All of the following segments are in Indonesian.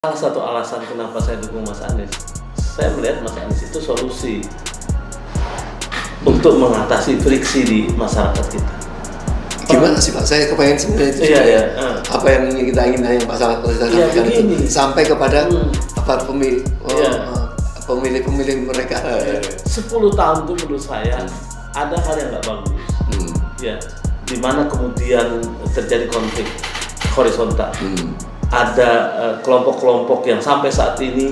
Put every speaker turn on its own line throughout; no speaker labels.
Salah satu alasan kenapa saya dukung Mas Anies, saya melihat Mas Anies itu solusi untuk mengatasi friksi di masyarakat kita.
Gimana sih Pak? Saya kepengen sebenarnya itu apa yang ingin kita yang Pak Salah sampaikan itu sampai kepada pemilih mereka.
10 tahun itu menurut saya ada hal yang nggak bagus, ya, di mana kemudian terjadi konflik horizontal. Ada kelompok-kelompok yang sampai saat ini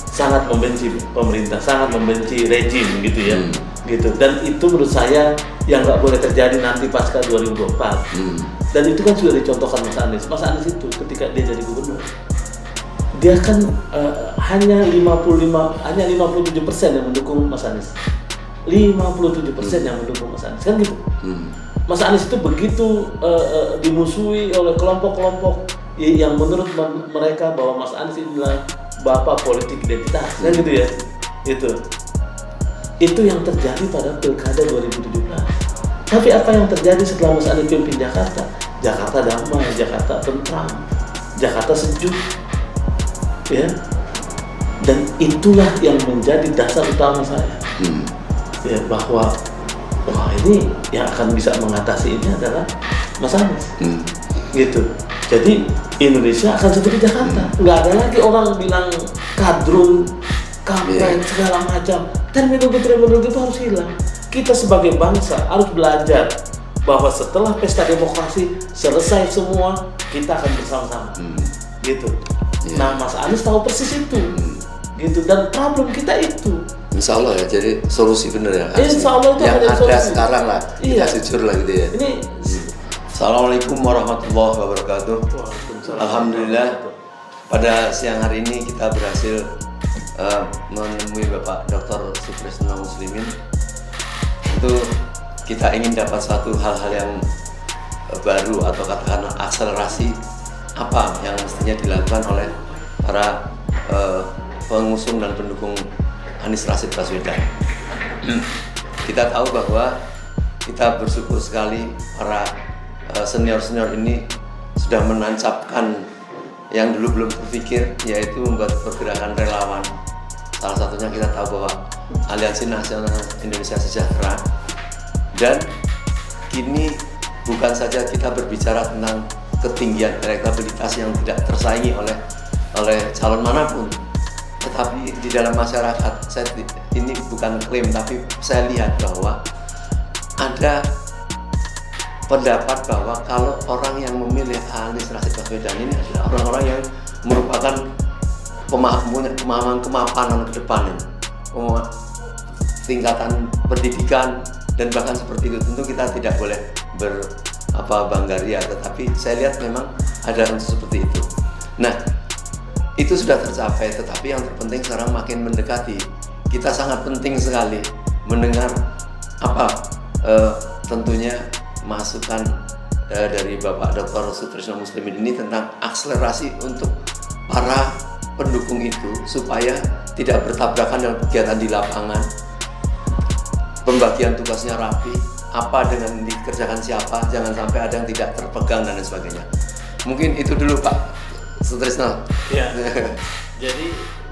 sangat membenci pemerintah, sangat membenci rejim gitu ya, gitu. Dan itu menurut saya yang nggak boleh terjadi nanti pasca 2024. Dan itu kan sudah dicontohkan Mas Anies. Mas Anies itu ketika dia jadi gubernur, dia kan hanya 57% yang mendukung Mas Anies. 57% yang mendukung Mas Anies, kan gitu. Mas Anies itu begitu dimusuhi oleh kelompok-kelompok yang menurut mereka bahwa Mas Anies adalah bapak politik identitas, kan gitu ya. Itu yang terjadi pada Pilkada 2017. Tapi apa yang terjadi setelah Mas Anies pimpin Jakarta? Jakarta damai, Jakarta tentram, Jakarta sejuk, ya. Dan itulah yang menjadi dasar utama saya, ya, bahwa ini yang akan bisa mengatasi ini adalah Mas Anies, gitu. Jadi Indonesia akan seperti Jakarta, nggak ada lagi orang bilang kadrun, kampret, segala macam. Terminologi itu harus hilang. Kita sebagai bangsa harus belajar bahwa setelah pesta demokrasi selesai semua, kita akan bersama-sama, gitu. Nah, Mas Anies tahu persis itu, gitu. Dan problem kita itu.
Insya Allah ya, jadi solusi bener ya.
Insya Allah itu
yang ada
solusi.
Sekarang lah, kita jujur lah gitu ya.
Ini
Assalamualaikum warahmatullahi wabarakatuh. Alhamdulillah pada siang hari ini kita berhasil menemui Bapak Dr. Sutrisno Muslimin. Itu kita ingin dapat suatu hal-hal yang baru atau katakanlah akselerasi apa yang mestinya dilakukan oleh para pengusung dan pendukung Anies Rashid Baswedan. Kita tahu bahwa kita bersyukur sekali para senior-senior ini sudah menancapkan yang dulu belum terpikir, yaitu membuat pergerakan relawan. Salah satunya kita tahu bahwa Aliansi Nasional Indonesia Sejahtera. Dan kini bukan saja kita berbicara tentang ketinggian elektabilitas yang tidak tersaingi oleh calon manapun, tetapi di dalam masyarakat, ini bukan klaim, tapi saya lihat bahwa ada pendapat bahwa kalau orang yang memilih Anies Rashid Baswedan ini adalah orang-orang yang merupakan pemahaman kemapanan ke depan, tingkatan pendidikan dan bahkan seperti itu. Tentu kita tidak boleh banggaria, tetapi saya lihat memang ada unsur seperti itu. Nah, itu sudah tercapai, tetapi yang terpenting sekarang makin mendekati. Kita sangat penting sekali mendengar tentunya masukan dari Bapak Dr. Sutrisno Muslimin ini tentang akselerasi untuk para pendukung itu supaya tidak bertabrakan dalam kegiatan di lapangan, pembagian tugasnya rapi, apa dengan dikerjakan siapa, jangan sampai ada yang tidak terpegang dan lain sebagainya. Mungkin itu dulu Pak Sutrisno.
Ya, jadi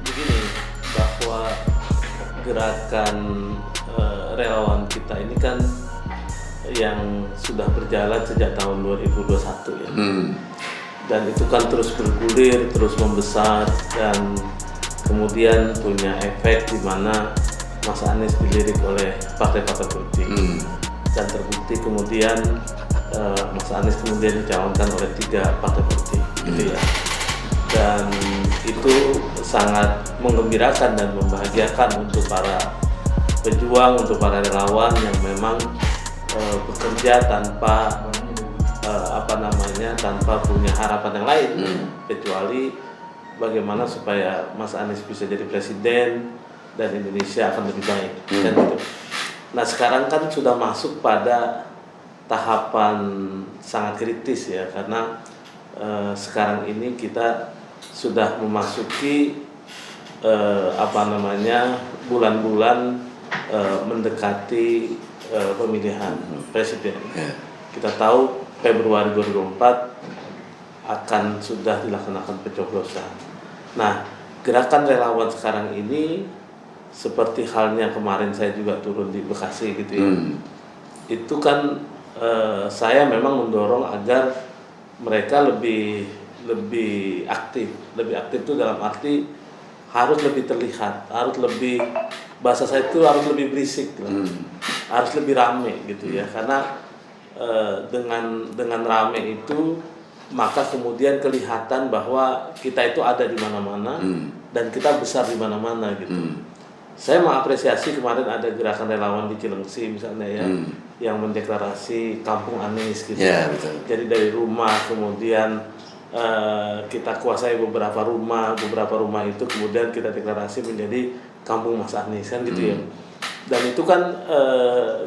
begini, bahwa gerakan relawan kita ini kan yang sudah berjalan sejak tahun 2021 ya. Dan itu kan terus bergulir, terus membesar, dan kemudian punya efek di mana Mas Anies dilirik oleh partai-partai politik. Dan terbukti kemudian Mas Anies kemudian dicalonkan oleh 3 partai politik, gitu ya. Dan itu sangat menggembirakan dan membahagiakan untuk para pejuang, untuk para relawan yang memang bekerja tanpa tanpa punya harapan yang lain kecuali bagaimana supaya Mas Anies bisa jadi presiden dan Indonesia akan lebih baik, dan gitu. Nah, sekarang kan sudah masuk pada tahapan sangat kritis ya, karena sekarang ini kita sudah memasuki bulan-bulan mendekati pemilihan presiden. Kita tahu Februari 2024 akan sudah dilaksanakan pencoblosan. Nah, gerakan relawan sekarang ini seperti halnya kemarin saya juga turun di Bekasi gitu ya. Itu kan saya memang mendorong agar mereka lebih aktif. Lebih aktif itu dalam arti harus lebih terlihat, harus lebih, bahasa saya itu harus lebih berisik gitu. Harus lebih rame gitu ya. Karena dengan rame itu maka kemudian kelihatan bahwa kita itu ada di mana-mana dan kita besar di mana-mana gitu. Saya mengapresiasi kemarin ada gerakan relawan di Cilengsi misalnya ya, yang mendeklarasi Kampung Anies gitu.
Ya, betul.
Jadi dari rumah kemudian kita kuasai beberapa rumah itu kemudian kita deklarasi menjadi Kampung Mas Anies kan gitu ya. Dan itu kan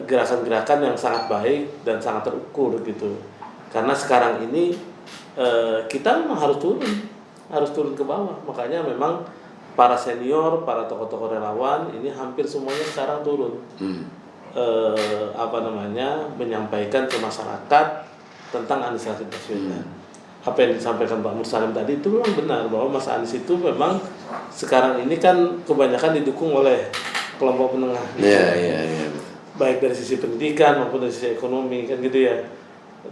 gerakan-gerakan yang sangat baik dan sangat terukur gitu. Karena sekarang ini kita memang harus turun ke bawah. Makanya memang para senior, para tokoh-tokoh relawan ini hampir semuanya sekarang turun. Menyampaikan ke masyarakat tentang Anies Rashid Baswedan. Apa yang disampaikan Pak Mursalim tadi itu memang benar bahwa Mas Anies itu memang sekarang ini kan kebanyakan didukung oleh kelompok menengah.
Iya.
Baik dari sisi pendidikan maupun dari sisi ekonomi kan gitu ya.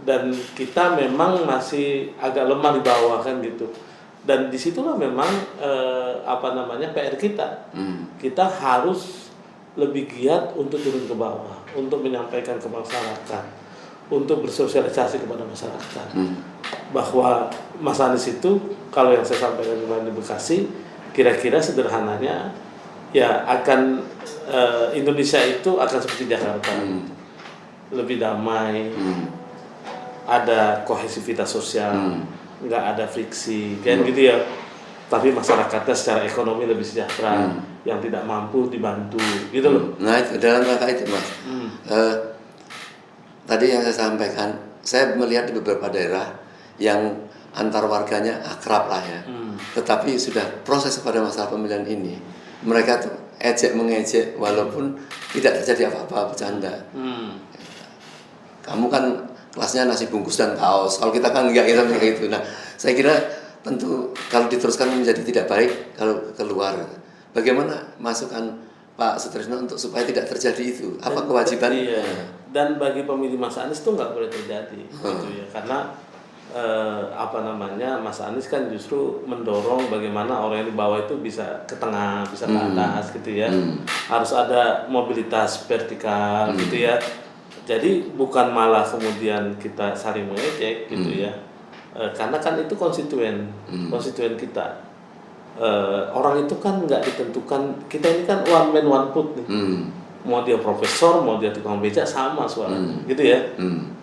Dan kita memang masih agak lemah di bawah kan gitu. Dan disitulah memang PR kita. Kita harus lebih giat untuk turun ke bawah, untuk menyampaikan ke masyarakat, untuk bersosialisasi kepada masyarakat bahwa Mas Anies itu, kalau yang saya sampaikan kemarin di Bekasi, kira-kira sederhananya ya akan Indonesia itu akan seperti Jakarta, lebih damai, ada kohesivitas sosial, nggak ada friksi, kan gitu ya. Tapi masyarakatnya secara ekonomi lebih sejahtera, yang tidak mampu dibantu, gitu loh.
Nah, itu dalam rangka itu, Mas. Tadi yang saya sampaikan, saya melihat di beberapa daerah yang antar warganya akrab lah ya. Tetapi sudah proses pada masalah pemilihan ini, mereka tuh ejek mengejek walaupun tidak terjadi apa-apa, bercanda. Kamu kan kelasnya nasi bungkus dan kaos. Kalau kita kan enggak gitu. Nah, saya kira tentu kalau diteruskan menjadi tidak baik kalau keluar. Bagaimana masukan Pak Sutrisno untuk supaya tidak terjadi itu? Apa kewajiban?
Iya. Dan bagi pemilih Mas Anies itu nggak boleh terjadi, gitu ya. Karena Mas Anies kan justru mendorong bagaimana orang yang di bawah itu bisa ke tengah, bisa ke atas, gitu ya. Harus ada mobilitas vertikal, gitu ya. Jadi bukan malah kemudian kita saling mengejek, gitu ya. Karena kan itu konstituen kita. Orang itu kan nggak ditentukan, kita ini kan one man one vote nih. Mau dia profesor, mau dia tukang becak sama suaranya, gitu ya.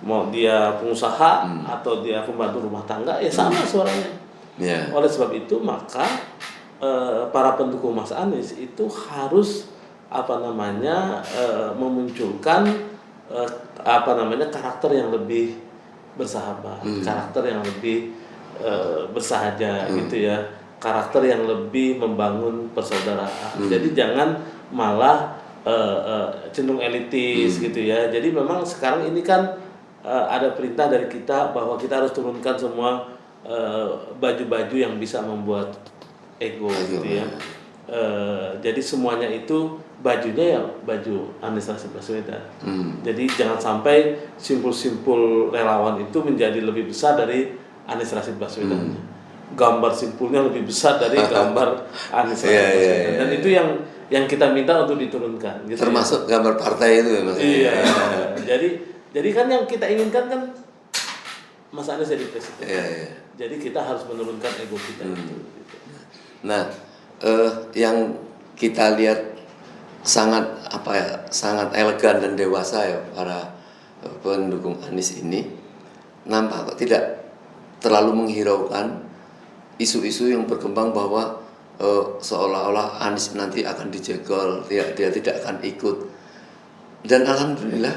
Mau dia pengusaha atau dia pembantu rumah tangga, ya sama suaranya. Oleh sebab itu maka para pendukung Mas Anies itu harus memunculkan karakter yang lebih bersahabat, karakter yang lebih bersahaja, gitu ya. Karakter yang lebih membangun persaudaraan. Jadi jangan malah cenderung elitis, gitu ya. Jadi memang sekarang ini kan ada perintah dari kita bahwa kita harus turunkan semua baju-baju yang bisa membuat ego, gitu ya. Jadi semuanya itu bajunya ya baju Anies Rashid Baswedan. Jadi jangan sampai simpul-simpul relawan itu menjadi lebih besar dari Anies Rashid Baswedan. Gambar simpulnya lebih besar dari gambar Anies Rashid Baswedan. Dan itu yang kita minta untuk diturunkan, gitu.
Termasuk ya? Gambar partai itu ya, Mas.
Iya. Jadi kan yang kita inginkan kan Mas Anies jadi presiden. Jadi kita harus menurunkan ego kita itu. Gitu.
Nah, yang kita lihat sangat elegan dan dewasa ya para pendukung Anies ini, nampak kok tidak terlalu menghiraukan isu-isu yang berkembang bahwa seolah-olah Anies nanti akan dijegal, dia tidak akan ikut. Dan alhamdulillah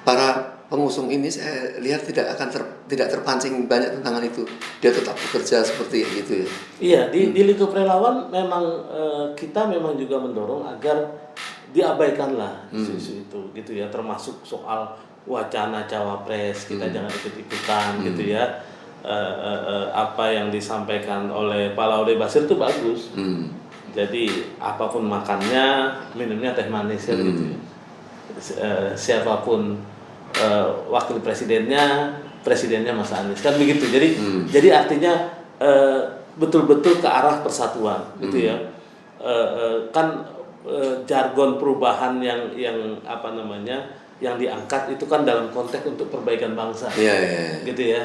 para pengusung ini saya lihat tidak terpancing banyak tentang itu. Dia tetap bekerja seperti itu ya.
Iya, di lingkup relawan memang kita memang juga mendorong agar diabaikanlah isu-isu itu, gitu ya. Termasuk soal wacana cawapres, kita jangan ikut-ikutan, gitu ya. apa yang disampaikan oleh Pak Laude Bashir itu bagus. Jadi apapun makannya, minumnya teh manis kan gitu. Siapapun wakil presidennya Mas Anies kan begitu. Jadi artinya betul-betul ke arah persatuan gitu ya. Kan jargon perubahan yang apa namanya yang diangkat itu kan dalam konteks untuk perbaikan bangsa, gitu ya.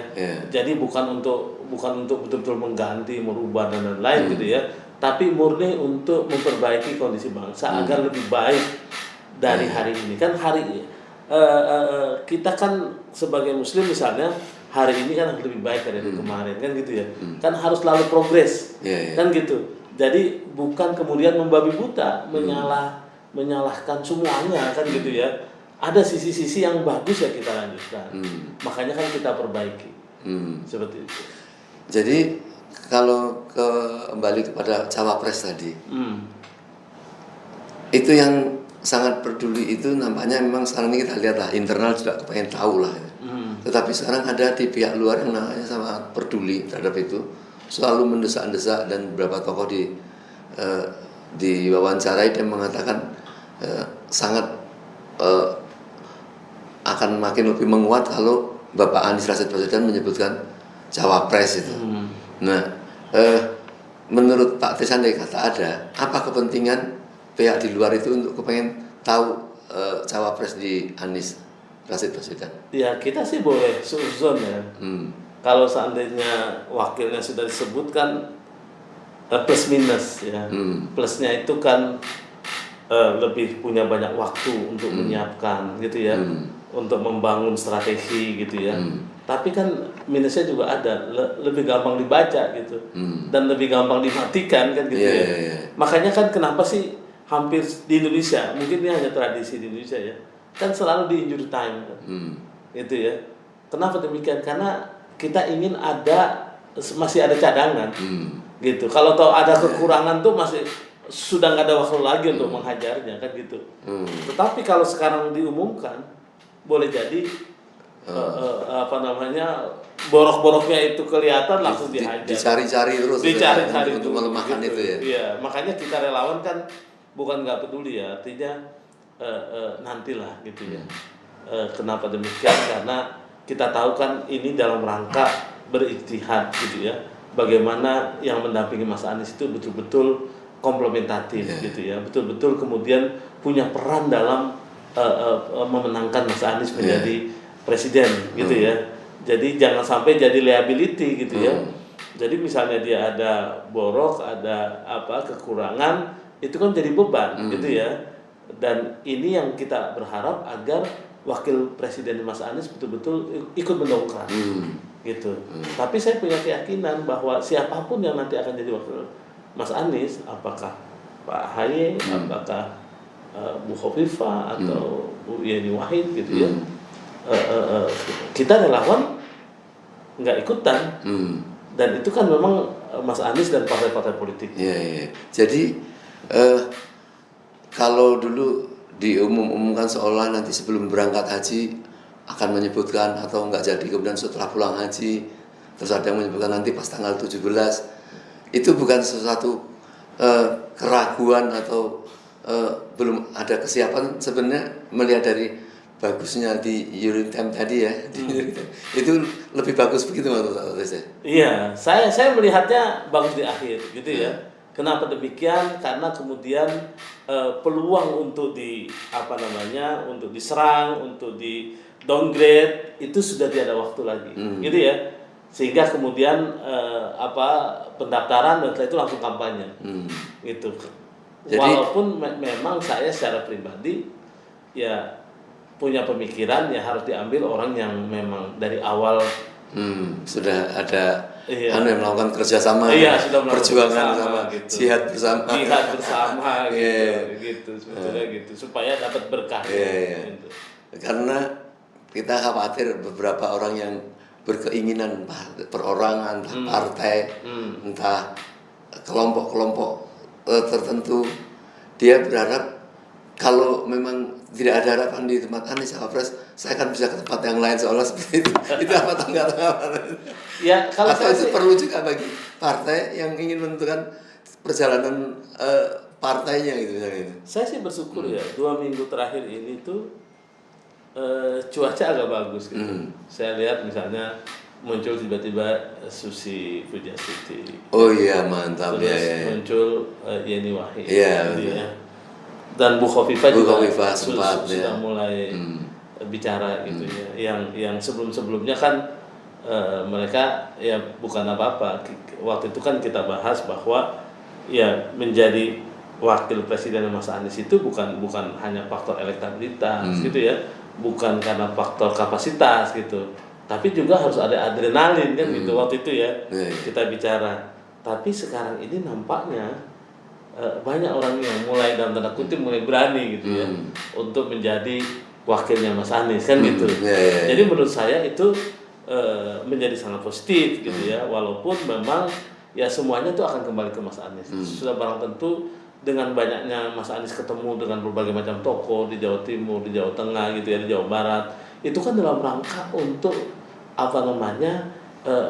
Jadi bukan untuk betul-betul mengganti, merubah dan lain-lain gitu ya. Tapi murni untuk memperbaiki kondisi bangsa agar lebih baik dari hari ini. Kan kita kan sebagai Muslim misalnya hari ini kan lebih baik dari kemarin kan gitu ya. Kan harus selalu progres, kan gitu. Jadi bukan kemudian membabi buta, menyalahkan semuanya kan gitu ya. Ada sisi-sisi yang bagus ya kita lanjutkan. Makanya kan kita perbaiki. Seperti itu.
Jadi kalau kembali kepada cawapres tadi, itu yang sangat peduli itu nampaknya memang sekarang ini kita lihat lah internal juga pengen tahu lah. Tetapi sekarang ada di pihak luar yang namanya sangat peduli terhadap itu, selalu mendesak-desak, dan beberapa tokoh diwawancarai dan mengatakan sangat akan makin lebih menguat kalau Bapak Anies Rashid Baswedan menyebutkan cawapres itu. Nah, menurut Pak Trisandai kata ada apa kepentingan pihak di luar itu untuk kepengen tahu cawapres di Anies Rashid Baswedan?
Ya kita sih boleh suzon ya. Kalau seandainya wakilnya sudah disebutkan plus minus ya. Plusnya itu kan lebih punya banyak waktu untuk menyiapkan gitu ya, untuk membangun strategi gitu ya. Tapi kan minusnya juga ada, lebih gampang dibaca gitu, dan lebih gampang dimatikan kan gitu ya. Makanya kan kenapa sih hampir di Indonesia, mungkin ini hanya tradisi di Indonesia ya, kan selalu di injury time kan, gitu ya. Kenapa demikian? Karena kita ingin masih ada cadangan, gitu. Kalau tahu ada kekurangan tuh sudah nggak ada waktu lagi untuk menghajarnya kan gitu. Tetapi kalau sekarang diumumkan, boleh jadi borok-boroknya itu kelihatan langsung dihajar.
Dicari-cari terus.
Dicari-cari
untuk melemahkan gitu. Itu ya.
Iya, makanya kita relawan kan bukan nggak peduli ya, artinya nantilah gitu ya. Kenapa demikian? Karena kita tahu kan ini dalam rangka berijtihad gitu ya. Bagaimana yang mendampingi Mas Anies itu betul-betul komplementatif gitu ya. Betul-betul kemudian punya peran dalam memenangkan Mas Anies menjadi presiden gitu ya. Jadi jangan sampai jadi liability gitu ya. Jadi misalnya dia ada borok, ada kekurangan, itu kan jadi beban gitu ya. Dan ini yang kita berharap agar wakil presiden Mas Anies betul-betul ikut mendongkrak gitu. Tapi saya punya keyakinan bahwa siapapun yang nanti akan jadi wakil Mas Anies, apakah Pak Ahaye, apakah Bu Khofifah atau Bu Yeni Wahid gitu ya, kita relawan nggak ikutan. Dan itu kan memang Mas Anies dan partai-partai politik.
Jadi kalau dulu diumumkan seolah nanti sebelum berangkat haji akan menyebutkan atau nggak jadi, kemudian setelah pulang haji terus ada yang menyebutkan nanti pas tanggal 17, itu bukan sesuatu keraguan atau belum ada kesiapan sebenarnya, melihat dari bagusnya di Euritem tadi ya. Itu lebih bagus begitu menurut saya. Iya,
saya melihatnya bagus di akhir gitu ya. Kenapa demikian? Karena kemudian peluang untuk untuk diserang, untuk di downgrade itu sudah tidak ada waktu lagi, gitu ya. Sehingga kemudian pendaftaran dan setelah itu langsung kampanye, gitu. Jadi, walaupun memang saya secara pribadi ya punya pemikiran ya harus diambil orang yang memang dari awal
sudah ada yang melakukan kerjasama, perjuangan bersama, gitu. jihad bersama
gitu sebetulnya gitu, supaya dapat berkah.
Gitu. Karena kita khawatir beberapa orang yang berkeinginan perorangan, entah partai, entah kelompok-kelompok tertentu, dia berharap kalau memang tidak ada harapan di tempat Anies Cawapres, saya akan bisa ke tempat yang lain soalnya seperti itu. Itu apa tanggapan?
Ya, kalau
atau
saya
itu
sih,
perlu juga bagi partai yang ingin menentukan perjalanan partainya gitu misalnya.
saya sih bersyukur ya 2 minggu terakhir ini tuh cuaca agak bagus gitu. Saya lihat misalnya muncul tiba-tiba Susi Pujiastuti.
Oh iya, mantap.
Terus
Ya.
muncul Yeni Wahid.
Iya,
gitu
betul.
ya. Dan Bu Khofifah
Bu
juga
Khofifah sempat,
sudah
ya.
mulai bicara gitu ya. Yang sebelum-sebelumnya kan mereka ya bukan apa-apa. Waktu itu kan kita bahas bahwa ya menjadi wakil presiden Mas Anies itu bukan hanya faktor elektabilitas gitu ya, bukan karena faktor kapasitas gitu, tapi juga harus ada adrenalin kan gitu waktu itu ya. Kita bicara. Tapi sekarang ini nampaknya banyak orang yang mulai dalam tanda kutip mulai berani gitu ya untuk menjadi wakilnya Mas Anies kan gitu. Jadi menurut saya itu menjadi sangat positif gitu ya, walaupun memang ya semuanya itu akan kembali ke Mas Anies. Sudah barang tentu dengan banyaknya Mas Anies ketemu dengan berbagai macam tokoh di Jawa Timur, di Jawa Tengah gitu ya, di Jawa Barat, itu kan dalam rangka untuk apa namanya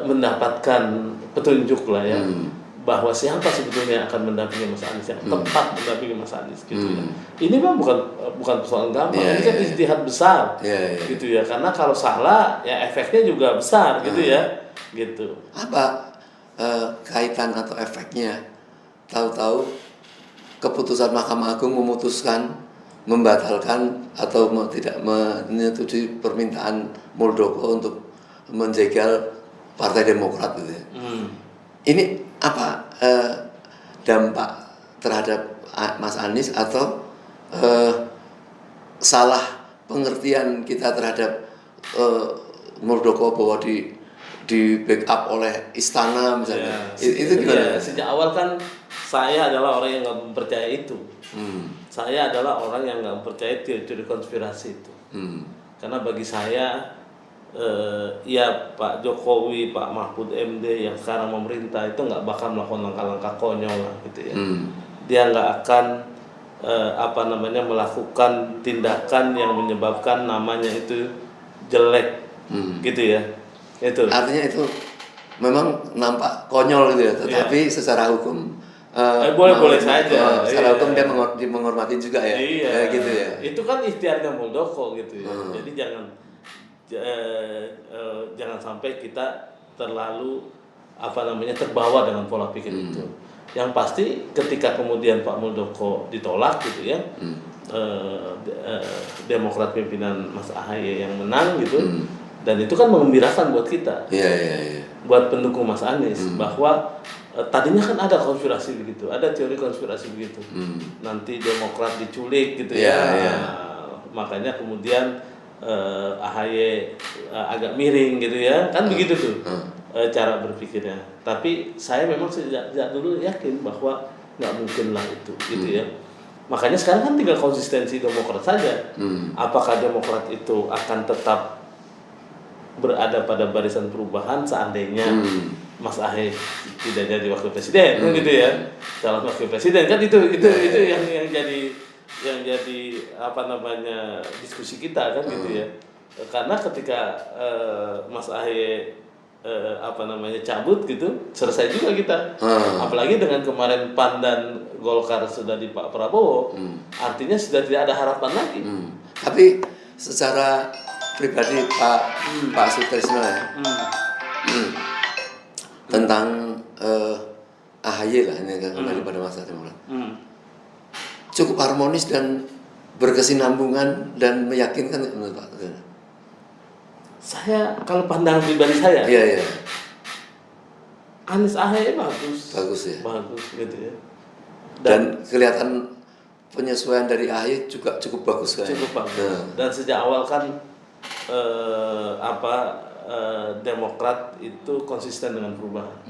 mendapatkan petunjuk lah ya, bahwa siapa sebetulnya akan mendampingi Mas Anies yang tepat mendampingi Mas Anies gitu ya. Ini memang bukan persoalan gampang, ini kan ijtihad besar gitu ya, karena kalau salah ya efeknya juga besar gitu ya gitu.
Apa kaitan atau efeknya? Tahu-tahu keputusan Mahkamah Agung memutuskan membatalkan atau tidak menyetujui permintaan Muldoko untuk menjegal Partai Demokrat gitu ya. Ini apa dampak terhadap Mas Anies atau salah pengertian kita terhadap Muldoko bahwa di backup oleh istana misalnya? Itu gimana?
Sejak awal kan saya adalah orang yang nggak mempercaya itu. Saya adalah orang yang nggak mempercaya teori konspirasi itu. Karena bagi saya ya Pak Jokowi, Pak Mahfud MD yang sekarang memerintah itu nggak bakal melakukan langkah-langkah konyol lah gitu ya. Dia nggak akan melakukan tindakan yang menyebabkan namanya itu jelek gitu ya. Itu
artinya itu memang nampak konyol gitu ya, tetapi secara hukum
boleh saja.
Secara hukum dia menghormati juga ya. Gitu ya.
Itu kan ikhtiarnya Muldoko gitu ya. Jadi jangan sampai kita terlalu terbawa dengan pola pikir itu. Yang pasti ketika kemudian Pak Muldoko ditolak gitu ya, Demokrat pimpinan Mas Ahaye yang menang gitu, dan itu kan mengembirakan buat kita, buat pendukung Mas Anies, bahwa tadinya kan ada konspirasi begitu, ada teori konspirasi begitu, nanti Demokrat diculik gitu makanya kemudian Ahaye agak miring gitu ya, kan begitu tuh cara berpikirnya. Tapi saya memang sejak dulu yakin bahwa nggak mungkin lah itu gitu ya. Makanya sekarang kan tinggal konsistensi Demokrat saja. Apakah Demokrat itu akan tetap berada pada barisan perubahan seandainya Mas Ahaye tidak jadi wakil presiden, gitu ya, calon wakil presiden kan itu yang jadi diskusi kita kan gitu ya. Karena ketika Mas Ahaye cabut gitu, selesai juga kita. Apalagi dengan kemarin PAN dan Golkar sudah di Pak Prabowo, artinya sudah tidak ada harapan lagi.
Tapi secara pribadi Pak Sutrisno ya, tentang Ahaye lah, ini kembali pada masa Demokrat, cukup harmonis dan berkesinambungan dan meyakinkan menurut Pak.
Saya kalau pandangan pribadi saya, Anies Ahaye bagus ya, bagus gitu ya.
Dan kelihatan penyesuaian dari Ahaye juga cukup bagus kan.
Cukup bagus. Dan sejak awal kan Demokrat itu konsisten dengan perubahan.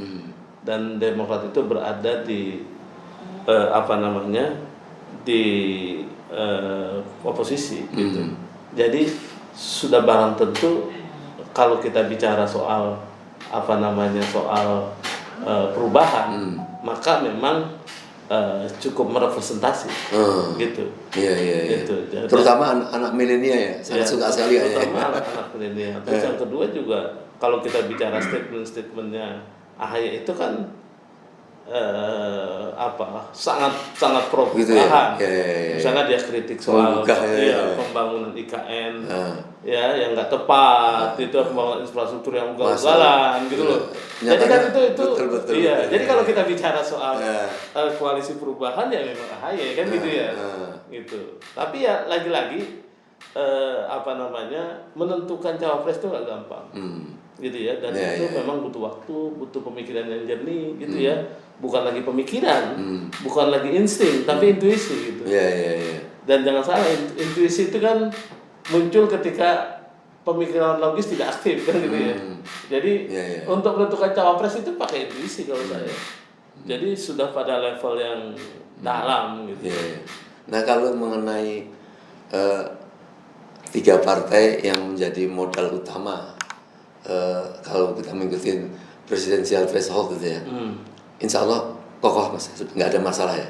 Dan Demokrat itu berada di di oposisi gitu. Jadi sudah barang tentu kalau kita bicara soal perubahan, maka memang cukup merepresentasi, gitu.
Iya.
Gitu.
Terutama anak milenial ya, sangat suka sekali ya.
Terutama anak milenial. Terus yang kedua juga, kalau kita bicara statement-statementnya AHY itu kan sangat pro
Gitu ya?
perubahan.
Ya.
Misalnya dia kritik soal pembangunan IKN, ya yang nggak tepat, itu pembangunan infrastruktur yang ugal-ugalan, gitu loh. Jadi kan itu
betul,
iya. Jadi kalau kita bicara soal koalisi perubahan ya memang AHY kan gitu ya, gitu. Tapi ya lagi-lagi menentukan cawapres itu nggak gampang. Gitu ya, dan itu memang butuh waktu, butuh pemikiran yang jernih gitu ya, bukan lagi pemikiran, bukan lagi insting, tapi intuisi gitu. Dan jangan salah, intuisi itu kan muncul ketika pemikiran logis tidak aktif kan gitu ya. Jadi untuk menentukan cawapres itu pakai intuisi kalau saya. Jadi sudah pada level yang dalam gitu.
Nah kalau mengenai 3 partai yang menjadi modal utama. Kalau kita mengikuti presidensial threshold gitu ya, insya Allah kokoh mas, nggak ada masalah ya.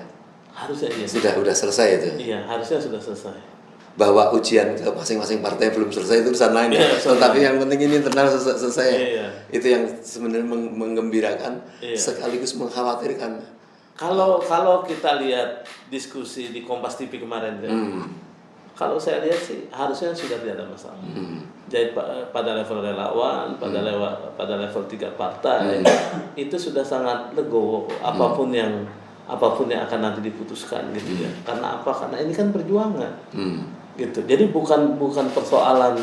Harusnya iya.
Sudah selesai itu.
Iya, harusnya sudah selesai.
Bahwa ujian ke masing-masing partai belum selesai itu urusan lain ya. Tetapi yang penting ini internal selesai. Itu yang sebenarnya menggembirakan, sekaligus mengkhawatirkan.
Kalau kita lihat diskusi di Kompas TV kemarin ya. Kalau saya lihat sih harusnya sudah tidak ada masalah. Jadi pada level relawan, pada level 3 partai itu sudah sangat legowo apapun yang akan nanti diputuskan gitu ya. Karena apa? Karena ini kan perjuangan. Gitu. Jadi bukan persoalan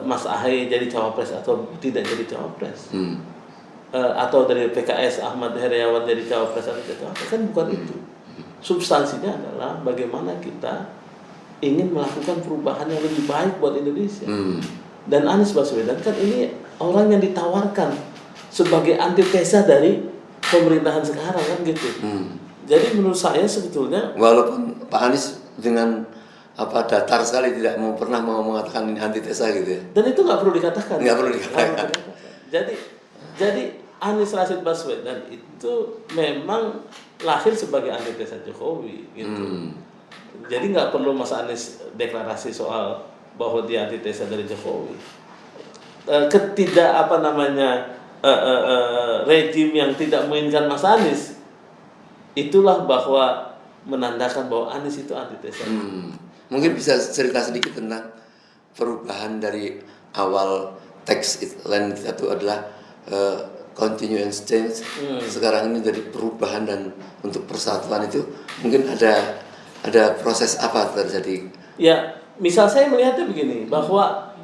Mas AHY jadi cawapres atau tidak jadi cawapres. Atau dari PKS Ahmad Heriawan jadi cawapres atau tidak cawapres, kan bukan itu. Substansinya adalah bagaimana kita ingin melakukan perubahan yang lebih baik buat Indonesia. Dan Anies Baswedan kan ini orang yang ditawarkan sebagai antitesa dari pemerintahan sekarang kan gitu. Jadi menurut saya sebetulnya
walaupun Pak Anies dengan datar sekali tidak pernah mau mengatakan ini antitesa gitu ya.
Dan itu nggak perlu dikatakan.
Nggak perlu dikatakan.
Jadi Anies Rashid Baswedan itu memang lahir sebagai antitesa Jokowi gitu. Jadi nggak perlu Mas Anies deklarasi soal bahwa dia antitesa dari Jokowi. Rejim yang tidak menginginkan Mas Anies, itulah bahwa menandakan bahwa Anies itu antitesa.
Mungkin bisa cerita sedikit tentang perubahan dari awal teks lain itu adalah continuous change. Sekarang ini dari perubahan dan untuk persatuan itu mungkin ada proses apa terjadi?
Ya, misal saya melihatnya begini, bahwa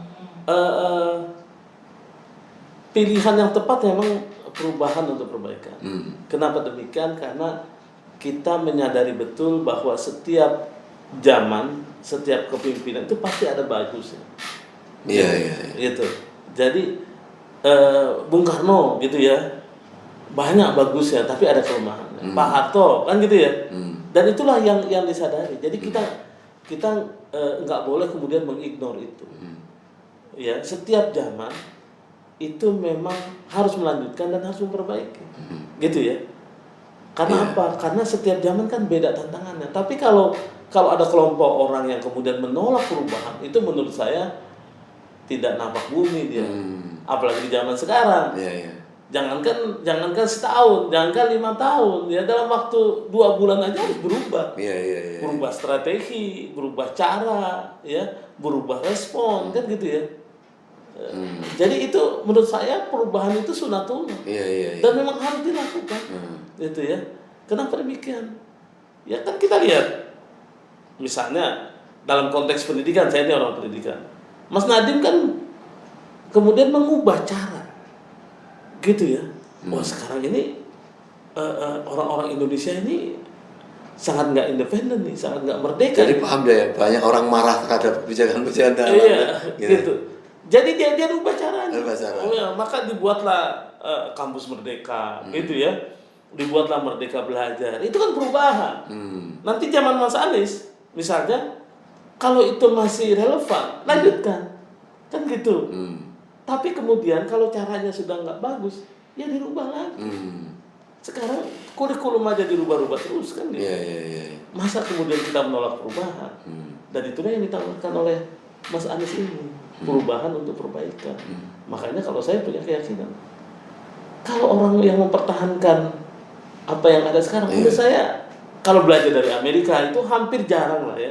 pilihan yang tepat memang perubahan untuk perbaikan. Kenapa demikian? Karena kita menyadari betul bahwa setiap zaman, setiap kepemimpinan itu pasti ada bagusnya.
Iya.
Gitu. Jadi Bung Karno gitu ya, banyak bagusnya, tapi ada kelemahannya. Pak Harto kan gitu ya. Dan itulah yang disadari. Jadi kita nggak boleh kemudian mengignore itu. Ya, setiap zaman itu memang harus melanjutkan dan harus memperbaiki. Gitu ya. Karena apa? Karena setiap zaman kan beda tantangannya. Tapi kalau ada kelompok orang yang kemudian menolak perubahan, itu menurut saya tidak napak bumi dia. Apalagi di zaman sekarang. Jangankan setahun, jangankan 5 tahun, ya dalam waktu 2 bulan aja harus berubah. Berubah strategi, berubah cara, ya, berubah respon, kan gitu ya. Jadi itu menurut saya perubahan itu sunatullah. Dan memang harus dilakukan. Gitu ya. Kenapa demikian? Ya kan kita lihat, misalnya dalam konteks pendidikan, saya ini orang pendidikan. Mas Nadiem kan kemudian mengubah cara. Gitu ya. Wah, sekarang ini orang-orang Indonesia ini sangat nggak independen nih, sangat nggak merdeka.
Jadi paham deh, banyak orang marah terhadap kebijakan-kebijakan dalam.
Iya, gitu. Jadi dia rubah caranya.
Oh
ya, maka dibuatlah kampus merdeka, gitu ya. Dibuatlah Merdeka Belajar. Itu kan perubahan. Nanti zaman Mas Anies, misalnya, kalau itu masih relevan, lanjutkan, kan gitu. Tapi kemudian kalau caranya sudah nggak bagus, ya dirubah lagi. Sekarang kurikulum aja dirubah-rubah terus kan gitu.
Iya.
Masa kemudian kita menolak perubahan? Dan itulah yang ditawarkan oleh Mas Anies ini, perubahan untuk perbaikan. Makanya kalau saya punya keyakinan, kalau orang yang mempertahankan apa yang ada sekarang, menurut saya kalau belajar dari Amerika itu hampir jarang lah ya.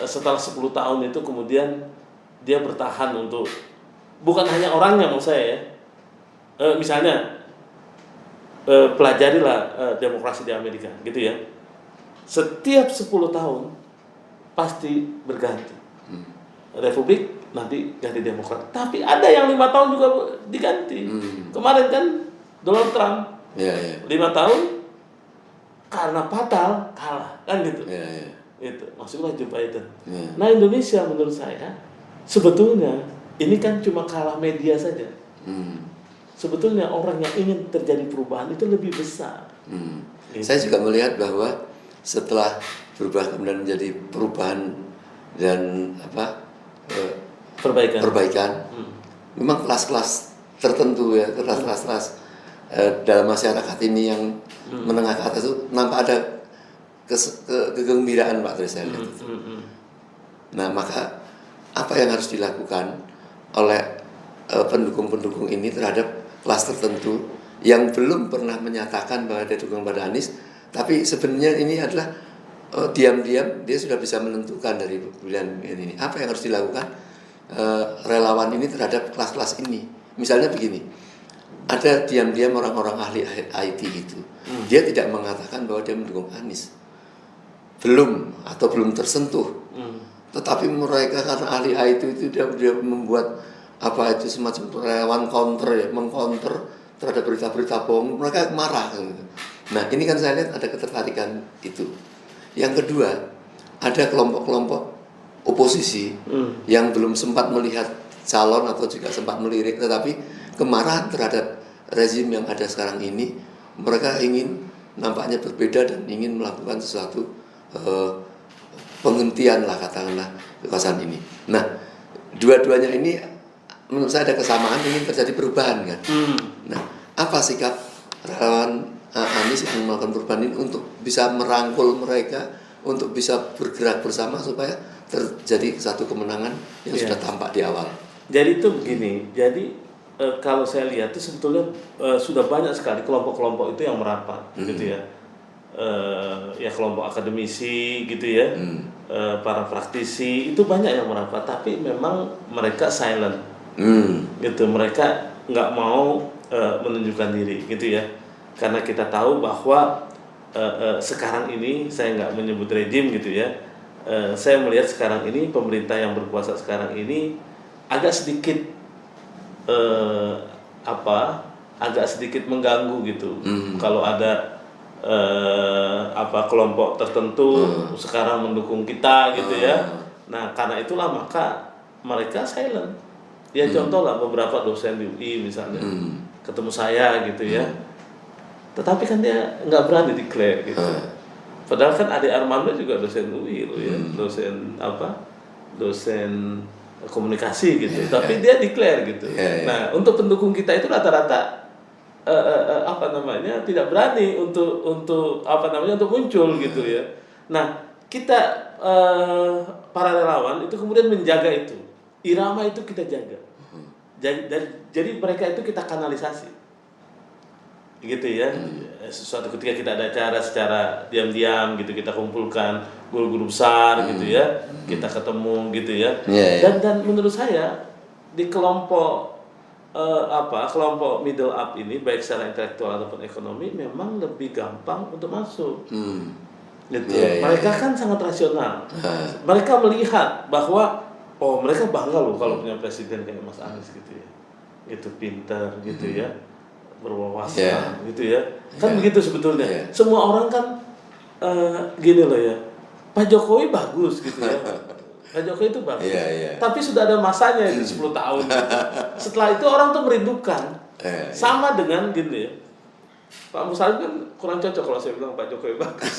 Setelah 10 tahun itu kemudian dia bertahan untuk, bukan hanya orangnya maksud saya ya. Misalnya pelajarilah demokrasi di Amerika gitu ya. Setiap 10 tahun pasti berganti. Republik nanti ganti Demokrat. Tapi ada yang 5 tahun juga diganti. Kemarin kan Donald Trump 5 tahun karena fatal kalah kan gitu. Itu masuklah Joe Biden. Nah, Indonesia menurut saya sebetulnya ini kan cuma kalah media saja. Sebetulnya orang yang ingin terjadi perubahan itu lebih besar. Gitu.
Saya juga melihat bahwa setelah berubah kemudian menjadi perubahan dan perbaikan. Memang kelas-kelas tertentu ya, kelas-kelas dalam masyarakat ini yang menengah ke atas itu nampak ada kegembiraan Pak Tri, saya lihat. Nah, maka apa yang harus dilakukan oleh pendukung-pendukung ini terhadap kelas tertentu yang belum pernah menyatakan bahwa dia dukung pada Anies, tapi sebenarnya ini adalah diam-diam dia sudah bisa menentukan dari pilihan ini. Apa yang harus dilakukan relawan ini terhadap kelas-kelas ini? Misalnya begini, ada diam-diam orang-orang ahli IT itu, dia tidak mengatakan bahwa dia mendukung Anies, belum tersentuh. Tetapi mereka karena ahli IT itu dia membuat semacam relawan mengcounter terhadap berita-berita bohong, mereka marah gitu. Nah, ini kan saya lihat ada ketertarikan itu. Yang kedua, ada kelompok-kelompok oposisi yang belum sempat melihat calon atau juga sempat melirik, tetapi kemarahan terhadap rezim yang ada sekarang ini, mereka ingin nampaknya berbeda dan ingin melakukan sesuatu penghentian lah katakanlah kekuasaan ini. Nah, dua-duanya ini menurut saya ada kesamaan, ingin terjadi perubahan kan. Nah, apa sikap relawan Anies yang melakukan perubahan ini untuk bisa merangkul mereka, untuk bisa bergerak bersama supaya terjadi satu kemenangan yang sudah tampak di awal.
Jadi itu begini, jadi kalau saya lihat itu sebetulnya sudah banyak sekali kelompok-kelompok itu yang merapat, gitu ya. Ya kelompok akademisi gitu ya, para praktisi itu banyak yang merapat, tapi memang mereka silent. Gitu, mereka nggak mau menunjukkan diri gitu ya, karena kita tahu bahwa sekarang ini saya nggak menyebut rejim gitu ya, saya melihat sekarang ini pemerintah yang berkuasa sekarang ini agak sedikit agak sedikit mengganggu gitu. Kalau ada kelompok tertentu sekarang mendukung kita gitu ya, nah karena itulah maka mereka silent. Ya contoh lah beberapa dosen di UI misalnya ketemu saya gitu ya, tetapi kan dia nggak berani declare gitu. Padahal kan Ade Armando juga dosen UI loh ya, dosen komunikasi gitu, tapi dia declare gitu. Nah, untuk pendukung kita itu rata-rata tidak berani untuk muncul gitu ya. Nah, kita para relawan itu kemudian menjaga itu, irama itu kita jaga. Jadi mereka itu kita kanalisasi, gitu ya. Suatu ketika kita ada acara secara diam-diam gitu, kita kumpulkan guru-guru besar gitu ya, kita ketemu gitu ya. Dan menurut saya di kelompok kelompok middle up ini, baik secara intelektual ataupun ekonomi, memang lebih gampang untuk masuk. Gitu. Mereka kan sangat rasional. Mereka melihat bahwa mereka bangga loh kalau punya presiden kayak Mas Anies gitu ya. Gitu, pintar gitu ya, berwawasan gitu ya. Kan begitu sebetulnya. Semua orang kan gini loh ya. Pak Jokowi bagus gitu ya. Pak Jokowi itu bagus. Tapi sudah ada masanya itu 10 tahun. Gitu. Setelah itu orang tuh merindukan. Sama dengan gini ya. Pak Musalim kan kurang cocok kalau saya bilang Pak Jokowi bagus.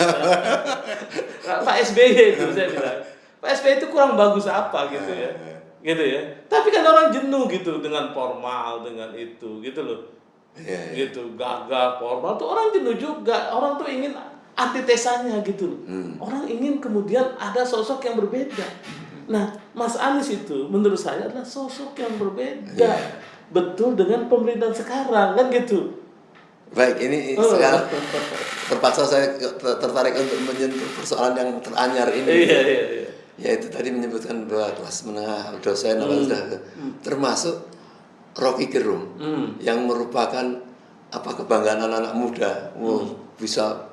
Pak SBY itu saya bilang. Pak SBY itu kurang bagus apa gitu ya. Gitu ya. Tapi kan orang jenuh gitu dengan formal, dengan itu gitu loh. gitu, gagah, formal tuh orang jenuh juga. Orang tuh ingin antitesanya gitu loh. Orang ingin kemudian ada sosok yang berbeda. Nah, Mas Anies itu menurut saya adalah sosok yang berbeda. Betul dengan pemerintahan sekarang kan gitu.
Baik, ini sekarang terpaksa saya tertarik untuk menyentuh persoalan yang teranyar ini.
Iya.
Yaitu tadi menyebutkan bahwa kelas menengah dosen termasuk Rocky Gerung yang merupakan kebanggaan anak-anak muda, bisa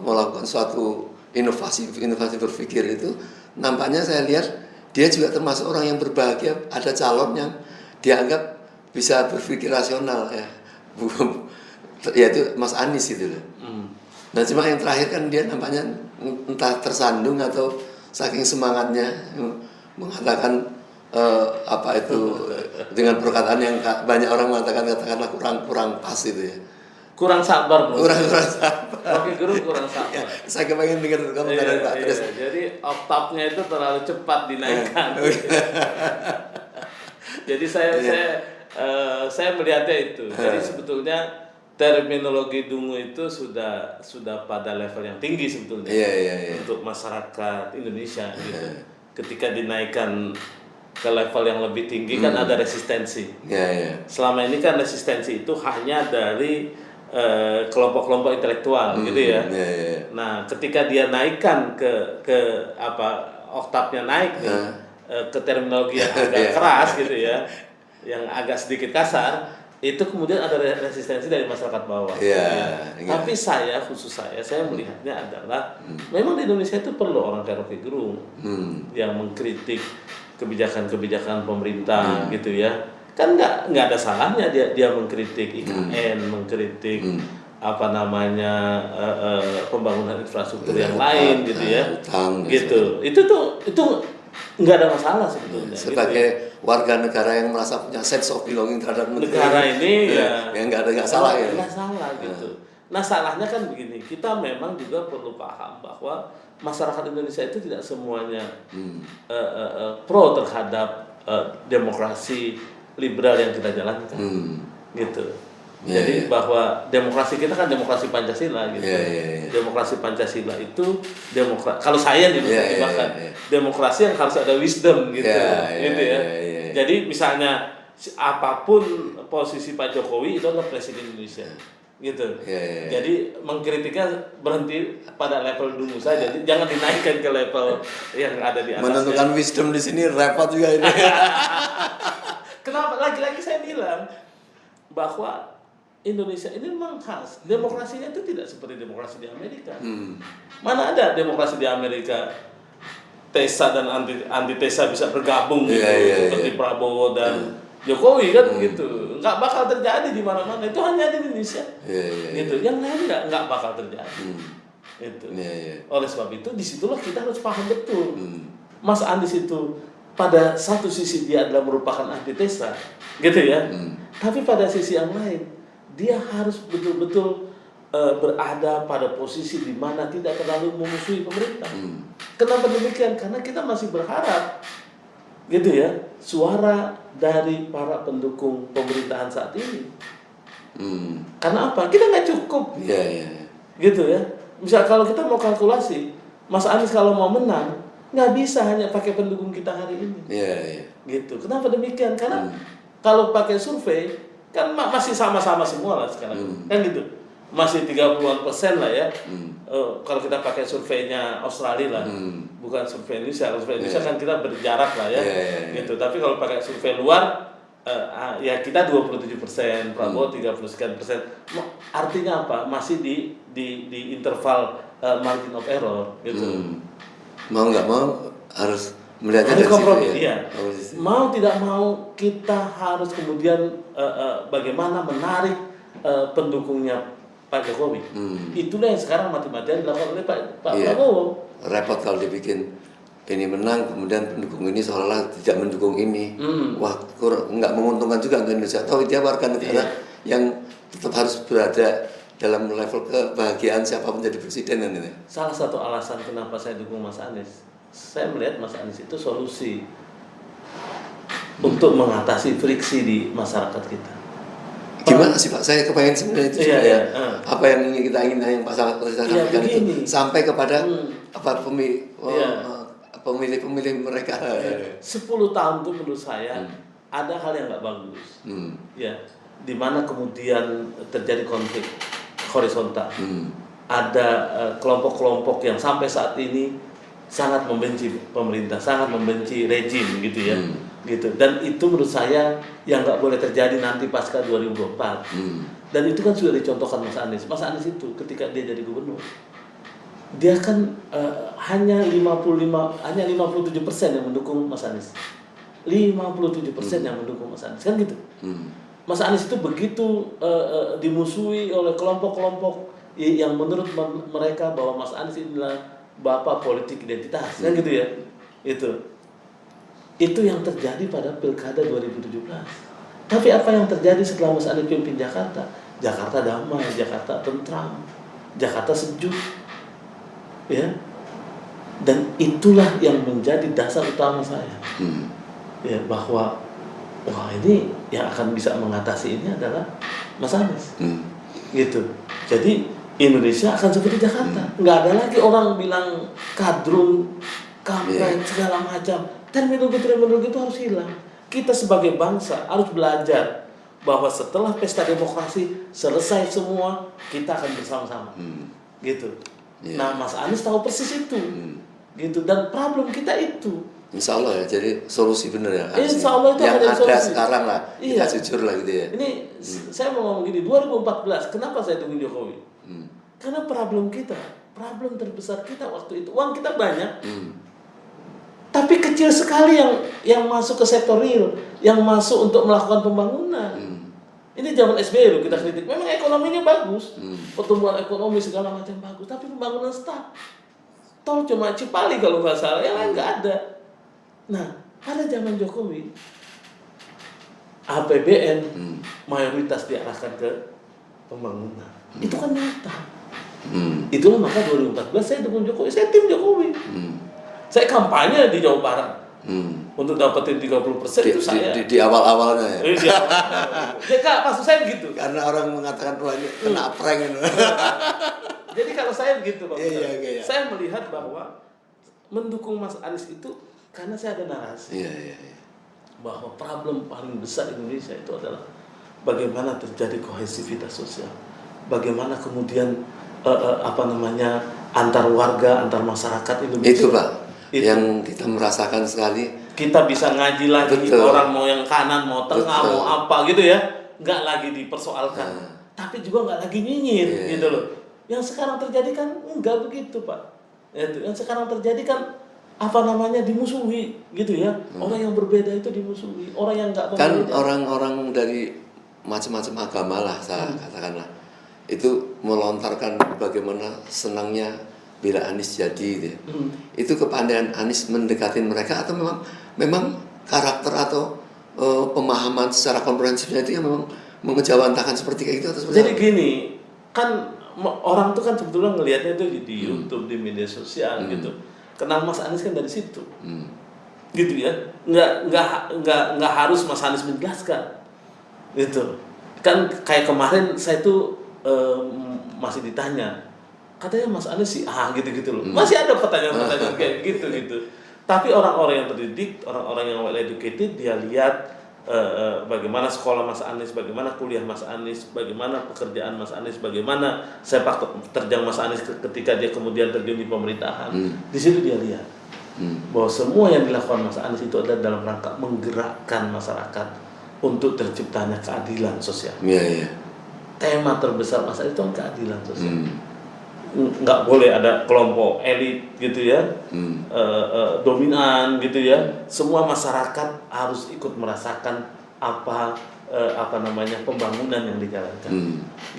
melakukan suatu inovasi berpikir itu. Nampaknya saya lihat dia juga termasuk orang yang berbahagia, ada calon yang dianggap bisa berpikir rasional ya, yaitu Mas Anies itu loh. Nah cuma yang terakhir kan dia nampaknya entah tersandung atau saking semangatnya mengatakan dengan perkataan yang banyak orang katakanlah kurang pas itu ya.
Kurang sabar, bro.
Kurang sabar.
Oke, Guru kurang sabar.
Ya, saya kepengen dengar komentar dari Pak Tris.
Jadi oktavnya itu terlalu cepat dinaikkan. Jadi saya melihatnya itu. Jadi sebetulnya terminologi dungu itu sudah pada level yang tinggi sebetulnya.
Iya.
Untuk masyarakat Indonesia gitu. Ketika dinaikkan ke level yang lebih tinggi kan ada resistensi.
Iya.
Selama ini kan resistensi itu hanya dari kelompok-kelompok intelektual gitu ya. Nah, ketika dia naikkan ke oktavnya naik ke terminologi yang agak keras gitu ya, yang agak sedikit kasar, itu kemudian ada resistensi dari masyarakat bawah. Tapi khusus saya melihatnya adalah memang di Indonesia itu perlu orang kayak Rocky Gerung yang mengkritik kebijakan-kebijakan pemerintah gitu ya. Kan nggak ada salahnya dia mengkritik IKN, mengkritik pembangunan infrastruktur yang lain gitu ya. Gitu. Itu nggak ada masalah sebetulnya.
Sebagai warga negara yang merasa punya sense of belonging terhadap
negara ini
yang nggak salah ya.
Nggak salah gitu. Nah salahnya kan begini, kita memang juga perlu paham bahwa masyarakat Indonesia itu tidak semuanya pro terhadap demokrasi liberal yang kita jalankan, gitu. Jadi bahwa demokrasi kita kan demokrasi Pancasila gitu. Demokrasi Pancasila itu kalau saya bahkan demokrasi yang harus ada wisdom gitu, gitu ya. Jadi misalnya apapun posisi Pak Jokowi itu adalah presiden Indonesia, gitu. Jadi mengkritiknya berhenti pada level dulu saja, jangan dinaikkan ke level yang ada di atasnya.
Menentukan wisdom di sini repot juga ini.
Kenapa? Lagi-lagi saya bilang bahwa Indonesia ini memang khas. Demokrasinya itu tidak seperti demokrasi di Amerika. Mana ada demokrasi di Amerika tesa dan antitesa bisa bergabung gitu, seperti Prabowo dan Jokowi kan gitu. Nggak bakal terjadi di mana-mana. Itu hanya di Indonesia. Gitu. Yang lain nggak bakal terjadi. Gitu. Oleh sebab itu disitulah kita harus paham betul. Mas Anies itu pada satu sisi dia adalah merupakan antitesa, gitu ya. Tapi pada sisi yang lain, dia harus betul-betul berada pada posisi di mana tidak terlalu memusuhi pemerintah. Kenapa demikian? Karena kita masih berharap, gitu ya, suara dari para pendukung pemerintahan saat ini. Karena apa? Kita nggak cukup, gitu ya. Misal kalau kita mau kalkulasi, Mas Anies kalau mau menang nggak bisa hanya pakai pendukung kita hari ini. Gitu. Kenapa demikian? Karena kalau pakai survei kan masih sama-sama semua lah sekarang. Kan gitu. Masih 30-an% lah ya. Kalau kita pakai surveinya Australia lah. Bukan survei Indonesia. Survei Indonesia kan kita berjarak lah ya. Gitu. Tapi kalau pakai survei luar ya kita 27%, Prabowo 30-sekian%. Artinya apa? Masih di interval margin of error gitu.
Mau nggak mau harus melihatnya dari
kompromi,
situ ya.
Mau tidak mau kita harus kemudian bagaimana menarik pendukungnya Pak Jokowi. Itulah yang sekarang mati-matian dilakukan oleh Pak Prabowo.
Repot kalau dibikin ini menang kemudian pendukung ini seolah-olah tidak mendukung ini. Wah, nggak menguntungkan juga untuk Indonesia. Tahu dia warga negara yang tetap harus berada dalam level kebahagiaan siapa menjadi presiden kan ini.
Salah satu alasan kenapa saya dukung Mas Anies, saya melihat Mas Anies itu solusi untuk mengatasi friksi di masyarakat kita.
Gimana sih Pak? Saya kepengen sebenarnya itu juga ya. Apa yang ingin kita yang Pak Saleh sampaikan itu sampai kepada apa pemilih mereka.
10 tahun itu menurut saya ada hal yang nggak bagus. Ya, di mana kemudian terjadi konflik horizontal. Ada kelompok-kelompok yang sampai saat ini sangat membenci pemerintah, sangat membenci rejim gitu ya. Gitu. Dan itu menurut saya yang nggak boleh terjadi nanti pasca 2024. Dan itu kan sudah dicontohkan Mas Anies. Mas Anies itu ketika dia jadi gubernur, dia kan hanya 57% yang mendukung Mas Anies. 57% yang mendukung Mas Anies kan gitu. Mas Anies itu begitu dimusuhi oleh kelompok-kelompok yang menurut mereka bahwa Mas Anies adalah bapak politik identitas kan gitu ya. Itu yang terjadi pada Pilkada 2017. Tapi apa yang terjadi setelah Mas Anies pimpin Jakarta? Jakarta damai, Jakarta tentram, Jakarta sejuk. Ya. Dan itulah yang menjadi dasar utama saya. Ya, bahwa wah ini yang akan bisa mengatasi ini adalah Mas Anies. Gitu. Jadi Indonesia akan seperti Jakarta. Nggak ada lagi orang bilang kadrun, kampret, segala macam. Terminologi itu harus hilang. Kita sebagai bangsa harus belajar bahwa setelah pesta demokrasi selesai semua, kita akan bersama-sama. Gitu. Nah, Mas Anies tahu persis itu. Gitu. Dan problem kita itu.
Insya Allah ya, jadi solusi benar ya.
Insya Allah itu
yang ada
solusi.
Sekarang lah, kita jujur lah gitu ya.
Ini saya mau ngomong gini, 2014 kenapa saya dukung Jokowi? Karena problem terbesar kita waktu itu, uang kita banyak, tapi kecil sekali yang masuk ke sektor real, yang masuk untuk melakukan pembangunan. Ini zaman SBY loh kita kritik, memang ekonominya bagus, pertumbuhan ekonomi segala macam bagus, tapi pembangunan stuck. Tol cuma Cipali kalau nggak salah, yang lain nggak ada. Nah, pada zaman Jokowi, APBN mayoritas diarahkan ke pembangunan. Itu kan nyata. Itulah maka 2014 saya dukung Jokowi, saya tim Jokowi. Saya kampanye di Jawa Barat untuk dapetin 30% itu saya.
Di awal-awalnya ya.
Ya Kak, maksud saya begitu.
Karena orang mengatakan wah ini kena prank itu.
Jadi kalau saya begitu Pak.
Iya.
Saya melihat bahwa mendukung Mas Anies itu karena saya ada narasi.
Iya.
Bahwa problem paling besar Indonesia itu adalah bagaimana terjadi kohesivitas sosial. Bagaimana kemudian antar warga, antar masyarakat Indonesia.
Itu Pak. Yang kita merasakan sekali.
Kita bisa ngaji lagi. Betul. Orang mau yang kanan, mau tengah, mau apa gitu ya. Nggak lagi dipersoalkan. Tapi juga nggak lagi nyinyir gitu loh. Yang sekarang terjadi kan enggak begitu Pak. Yang sekarang terjadi kan dimusuhi gitu ya. Orang yang berbeda itu dimusuhi. Orang yang nggak berbeda.
Kan orang-orang dari macam-macam agama lah saya katakanlah. Itu melontarkan bagaimana senangnya bila Anies jadi gitu. Itu kepandaian Anies mendekatin mereka atau memang karakter atau pemahaman secara komprehensifnya itu yang memang mengejawantakan seperti kayak gitu atau seperti
jadi apa? Gini, kan orang tuh kan sebetulnya ngelihatnya itu di YouTube, di media sosial gitu. Kenal Mas Anies kan dari situ. Gitu ya. Nggak harus Mas Anies menjelaskan. Gitu. Kan kayak kemarin saya tuh masih ditanya, katanya Mas Anies sih gitu loh. Masih ada pertanyaan-pertanyaan kayak gitu. Tapi orang-orang yang terdidik, orang-orang yang well educated, dia lihat bagaimana sekolah Mas Anies, bagaimana kuliah Mas Anies, bagaimana pekerjaan Mas Anies, bagaimana sepak terjang Mas Anies ketika dia kemudian terjun di pemerintahan. Di situ dia lihat bahwa semua yang dilakukan Mas Anies itu adalah dalam rangka menggerakkan masyarakat untuk terciptanya keadilan sosial.
Iya.
Tema terbesar Mas Anies itu keadilan sosial. Nggak boleh ada kelompok elit gitu ya, dominan gitu ya. Semua masyarakat harus ikut merasakan pembangunan yang dijalankan.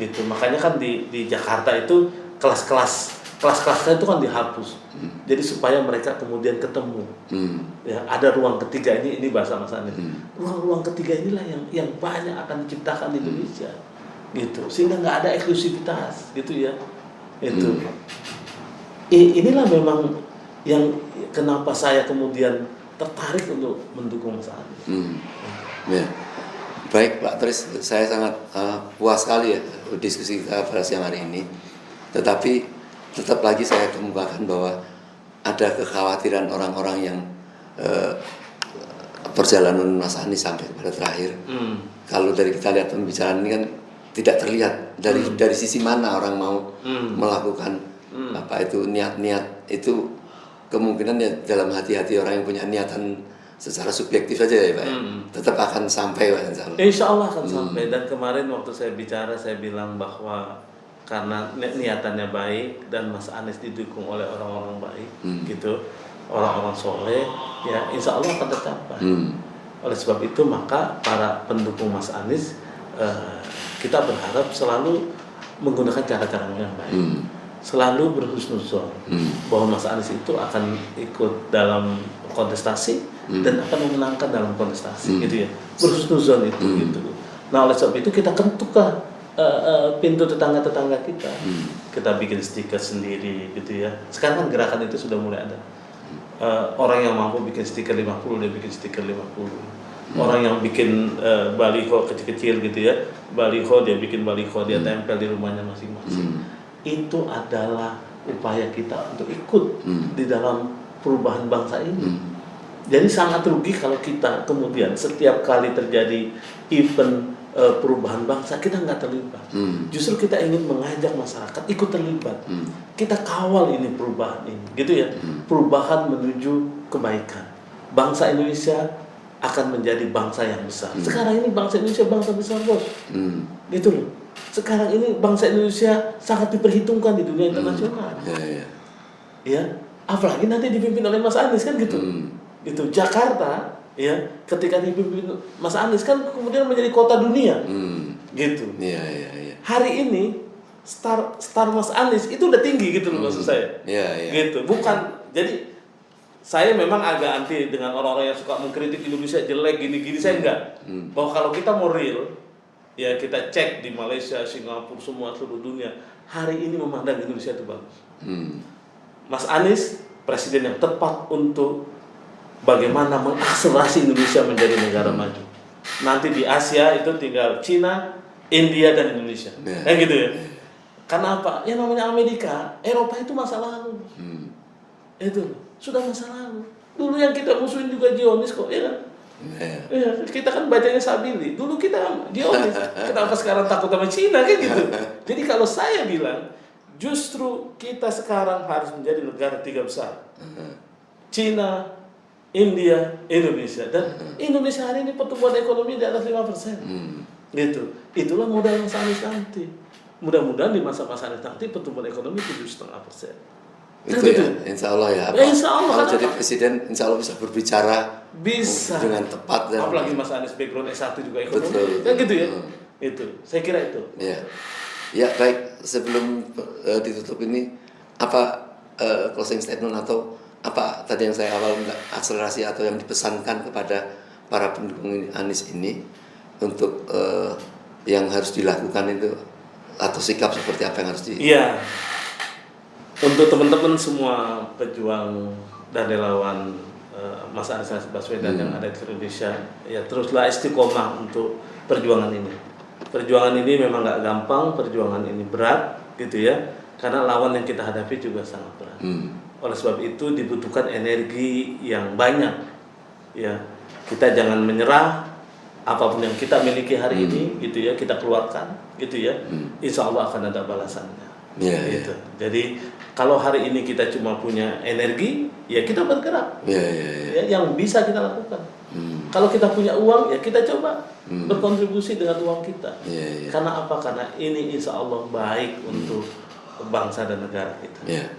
Gitu. Makanya kan di Jakarta itu kelas-kelasnya itu kan dihapus. Jadi supaya mereka kemudian ketemu. Ya, ada ruang ketiga ini bahasa Mas Anies. Ruang ketiga inilah yang banyak akan diciptakan di Indonesia. Gitu. Sehingga nggak ada eksklusivitas gitu ya. Itu inilah memang yang kenapa saya kemudian tertarik untuk mendukung Mas Anies.
Ya. Baik Pak Tris, saya sangat puas sekali ya diskusi kita pada siang hari ini. Tetapi tetap lagi saya kemukakan bahwa ada kekhawatiran orang-orang yang perjalanan Mas Anies sampai kepada terakhir. Kalau dari kita lihat pembicaraan ini kan tidak terlihat dari sisi mana orang mau melakukan apa itu niat-niat itu, kemungkinan ya dalam hati-hati orang yang punya niatan secara subjektif saja ya Pak. Tetap akan sampai Pak, insya Allah.
Insya Allah akan sampai. Dan kemarin waktu saya bicara saya bilang bahwa karena niatannya baik dan Mas Anies didukung oleh orang-orang baik gitu, orang-orang soleh, ya insya Allah akan tercapai. Oleh sebab itu maka para pendukung Mas Anies kita berharap selalu menggunakan cara-cara yang baik, selalu berhusnuzon bahwa Mas Anies itu akan ikut dalam kontestasi dan akan memenangkan dalam kontestasi, gitu ya, berhusnuzon itu, gitu. Nah oleh sebab itu kita kentukkan pintu tetangga-tetangga kita, kita bikin stiker sendiri, gitu ya. Sekarang kan gerakan itu sudah mulai ada. Orang yang mampu bikin stiker 50, dia bikin stiker 50. Orang yang bikin baliho kecil-kecil gitu ya, baliho dia bikin baliho, dia tempel di rumahnya masing-masing. Itu adalah upaya kita untuk ikut di dalam perubahan bangsa ini. Jadi sangat rugi kalau kita kemudian setiap kali terjadi event perubahan bangsa kita nggak terlibat. Justru kita ingin mengajak masyarakat ikut terlibat. Kita kawal ini perubahan ini, gitu ya. Perubahan menuju kebaikan. Bangsa Indonesia akan menjadi bangsa yang besar. Sekarang ini bangsa Indonesia bangsa besar, bos. Gitu loh. Sekarang ini bangsa Indonesia sangat diperhitungkan di dunia internasional. Ya, apalagi nanti dipimpin oleh Mas Anies kan gitu. Gitu. Jakarta ya ketika dipimpin Mas Anies kan kemudian menjadi kota dunia. Gitu. Hari ini star Mas Anies itu udah tinggi gitu loh maksud saya. Gitu. Bukan jadi saya memang agak anti dengan orang-orang yang suka mengkritik Indonesia jelek gini-gini, saya enggak. Bahwa kalau kita mau real, ya kita cek di Malaysia, Singapura, semua seluruh dunia, hari ini memandang Indonesia itu bagus. Mas Anies, presiden yang tepat untuk bagaimana mengakselerasi Indonesia menjadi negara maju. Nanti di Asia itu tinggal Cina, India, dan Indonesia. Gitu ya. Karena apa? Yang namanya Amerika, Eropa itu masa lalu. Itu sudah masa lalu. Dulu yang kita musuhin juga Zionis kok, ya kan? Ya, kita kan bacanya Sabili. Dulu kita Zionis. Kenapa sekarang takut sama Cina kan gitu? Jadi kalau saya bilang, justru kita sekarang harus menjadi negara tiga besar. Cina, India, Indonesia. Dan Indonesia hari ini pertumbuhan ekonomi di atas 5%. Gitu. Itulah modal Mas Anies nanti. Mudah-mudahan di masa Mas Anies nanti pertumbuhan ekonomi 7,5%.
Itu
gitu.
Ya, insya Allah ya.
Insya Allah.
Kalau jadi presiden, insya Allah bisa berbicara dengan tepat dan
apalagi Mas Anies background S1 juga ekonomi. Kan gitu ya. Itu. Saya kira itu.
Ya baik, sebelum ditutup ini apa closing statement atau apa tadi yang saya awal akselerasi atau yang dipesankan kepada para pendukung Anies ini untuk yang harus dilakukan itu atau sikap seperti apa yang harus
Untuk teman-teman semua pejuang dan relawan Mas Anies Baswedan yang ada di Indonesia, ya teruslah istiqomah untuk perjuangan ini. Perjuangan ini memang nggak gampang, perjuangan ini berat, gitu ya. Karena lawan yang kita hadapi juga sangat berat. Oleh sebab itu dibutuhkan energi yang banyak. Ya, kita jangan menyerah. Apapun yang kita miliki hari ini, gitu ya, kita keluarkan, gitu ya. Insya Allah akan ada balasannya. Gitu. Jadi kalau hari ini kita cuma punya energi, ya kita bergerak. Ya, yang bisa kita lakukan. Kalau kita punya uang, ya kita coba berkontribusi dengan uang kita. Karena apa? Karena ini insya Allah baik untuk bangsa dan negara kita.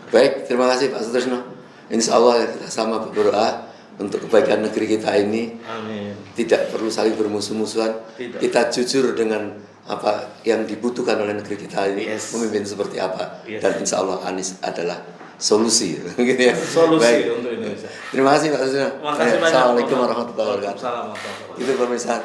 Baik, terima kasih Pak Sutrisno. Insya Allah kita sama berdoa untuk kebaikan negeri kita ini.
Amin.
Tidak perlu saling bermusuh-musuhan. Kita jujur dengan apa yang dibutuhkan oleh negeri kita ini, memimpin seperti apa, dan insya Allah Anies adalah solusi, gitu ya.
Solusi untuk Indonesia.
Terima kasih Pak Sutrisno.
Terima kasih banyak.
Assalamualaikum warahmatullahi wabarakatuh.
Waalaikumsalam warahmatullahi wabarakatuh.
Itu pemirsa.